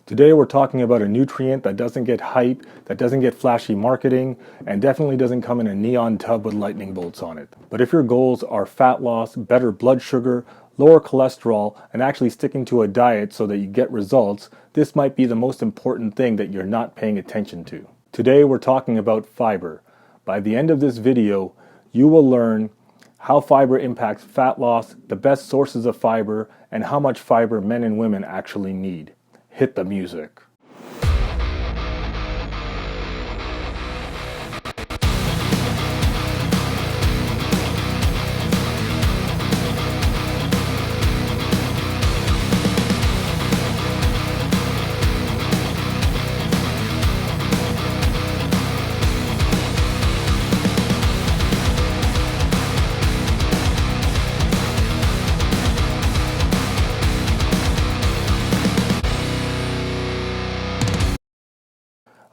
Today we're talking about a nutrient that doesn't get hype, that doesn't get flashy marketing, and definitely doesn't come in a neon tub with lightning bolts on it. But if your goals are fat loss, better blood sugar, lower cholesterol, and actually sticking to a diet so that you get results, this might be the most important thing that you're not paying attention to. Today we're talking about fiber. By the end of this video, you will learn how fiber impacts fat loss, the best sources of fiber, and how much fiber men and women actually need. Hit the music.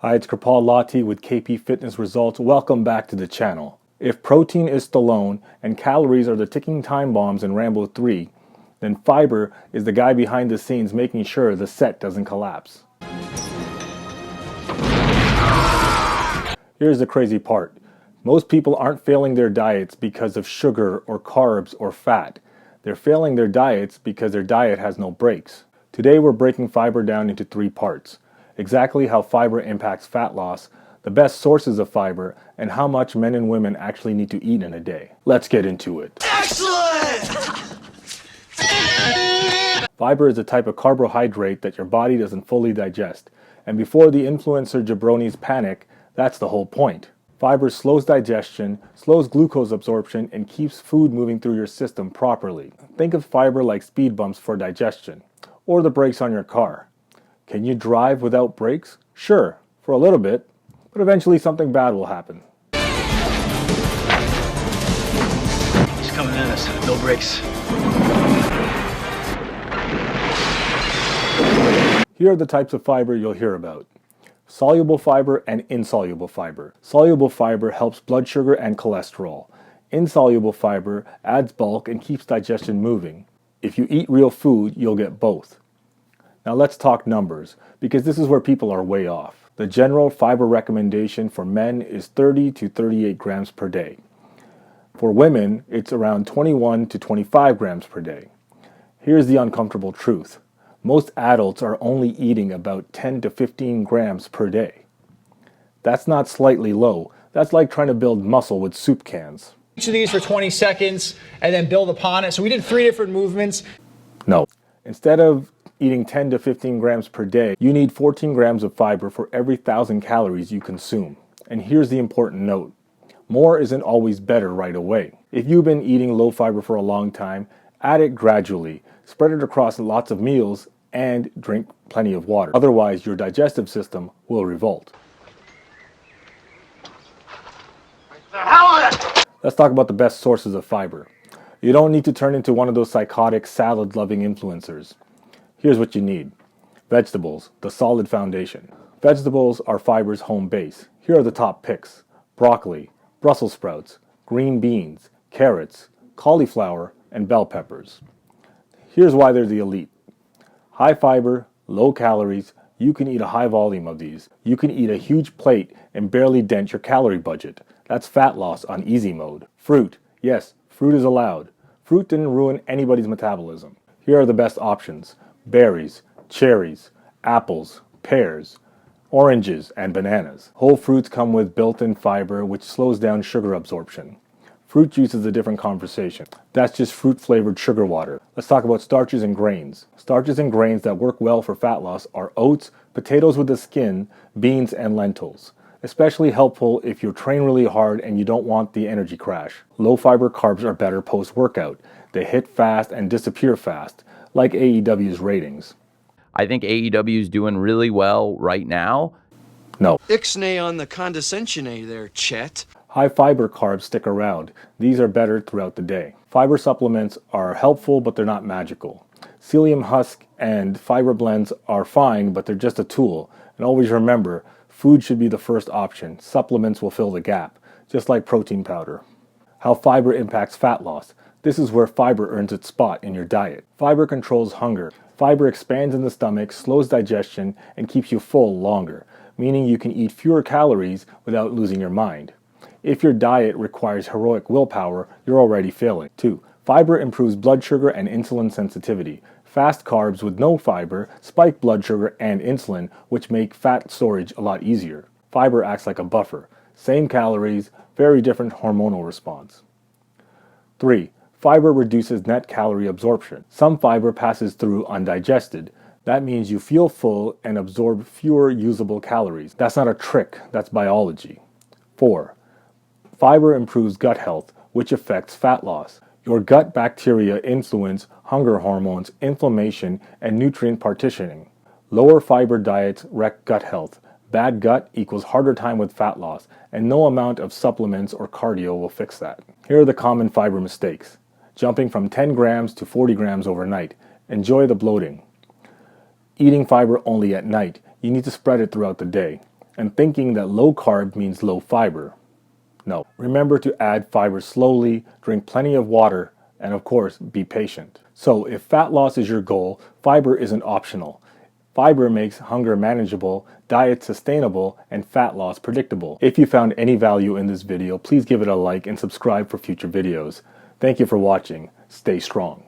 Hi, it's Kripal Lati with KP Fitness Results. Welcome back to the channel. If protein is Stallone and calories are the ticking time bombs in Rambo 3, then fiber is the guy behind the scenes making sure the set doesn't collapse. Here's the crazy part. Most people aren't failing their diets because of sugar or carbs or fat. They're failing their diets because their diet has no breaks. Today we're breaking fiber down into 3 parts. Exactly how fiber impacts fat loss, the best sources of fiber, and how much men and women actually need to eat in a day. Let's get into it. Excellent! Fiber is a type of carbohydrate that your body doesn't fully digest. And before the influencer jabronis panic, that's the whole point. Fiber slows digestion, slows glucose absorption, and keeps food moving through your system properly. Think of fiber like speed bumps for digestion, or the brakes on your car. Can you drive without brakes? Sure, for a little bit, but eventually something bad will happen. He's coming at us, no brakes. Here are the types of fiber you'll hear about. Soluble fiber and insoluble fiber. Soluble fiber helps blood sugar and cholesterol. Insoluble fiber adds bulk and keeps digestion moving. If you eat real food, you'll get both. Now let's talk numbers, because this is where people are way off. The general fiber recommendation for men is 30 to 38 grams per day. For women, it's around 21 to 25 grams per day. Here's the uncomfortable truth. Most adults are only eating about 10 to 15 grams per day. That's not slightly low. That's like trying to build muscle with soup cans. Each of these for 20 seconds and then build upon it. So we did 3 different movements. No. Instead of eating 10 to 15 grams per day, you need 14 grams of fiber for every 1,000 calories you consume. And here's the important note. More isn't always better right away. If you've been eating low fiber for a long time, add it gradually, spread it across lots of meals, and drink plenty of water. Otherwise, your digestive system will revolt. Let's talk about the best sources of fiber. You don't need to turn into one of those psychotic salad-loving influencers. Here's what you need. Vegetables, the solid foundation. Vegetables are fiber's home base. Here are the top picks. Broccoli, Brussels sprouts, green beans, carrots, cauliflower, and bell peppers. Here's why they're the elite. High fiber, low calories, you can eat a high volume of these. You can eat a huge plate and barely dent your calorie budget. That's fat loss on easy mode. Fruit, yes, fruit is allowed. Fruit didn't ruin anybody's metabolism. Here are the best options. Berries, cherries, apples, pears, oranges, and bananas. Whole fruits come with built-in fiber, which slows down sugar absorption. Fruit juice is a different conversation. That's just fruit-flavored sugar water. Let's talk about starches and grains. Starches and grains that work well for fat loss are oats, potatoes with the skin, beans, and lentils. Especially helpful if you train really hard and you don't want the energy crash. Low-fiber carbs are better post-workout. They hit fast and disappear fast, like AEW's ratings. I think AEW is doing really well right now. No. Ixnay on the condescension there, Chet. High fiber carbs stick around. These are better throughout the day. Fiber supplements are helpful, but they're not magical. Psyllium husk and fiber blends are fine, but they're just a tool. And always remember, food should be the first option. Supplements will fill the gap, just like protein powder. How fiber impacts fat loss. This is where fiber earns its spot in your diet. Fiber controls hunger. Fiber expands in the stomach, slows digestion, and keeps you full longer, meaning you can eat fewer calories without losing your mind. If your diet requires heroic willpower, you're already failing. 2. Fiber improves blood sugar and insulin sensitivity. Fast carbs with no fiber spike blood sugar and insulin, which make fat storage a lot easier. Fiber acts like a buffer. Same calories, very different hormonal response. 3. Fiber reduces net calorie absorption. Some fiber passes through undigested. That means you feel full and absorb fewer usable calories. That's not a trick, that's biology. 4. Fiber improves gut health, which affects fat loss. Your gut bacteria influence hunger hormones, inflammation, and nutrient partitioning. Lower fiber diets wreck gut health. Bad gut equals harder time with fat loss, and no amount of supplements or cardio will fix that. Here are the common fiber mistakes. Jumping from 10 grams to 40 grams overnight. Enjoy the bloating. Eating fiber only at night. You need to spread it throughout the day. And thinking that low carb means low fiber. No. Remember to add fiber slowly, drink plenty of water, and of course, be patient. So if fat loss is your goal, fiber isn't optional. Fiber makes hunger manageable, diet sustainable, and fat loss predictable. If you found any value in this video, please give it a like and subscribe for future videos. Thank you for watching. Stay strong.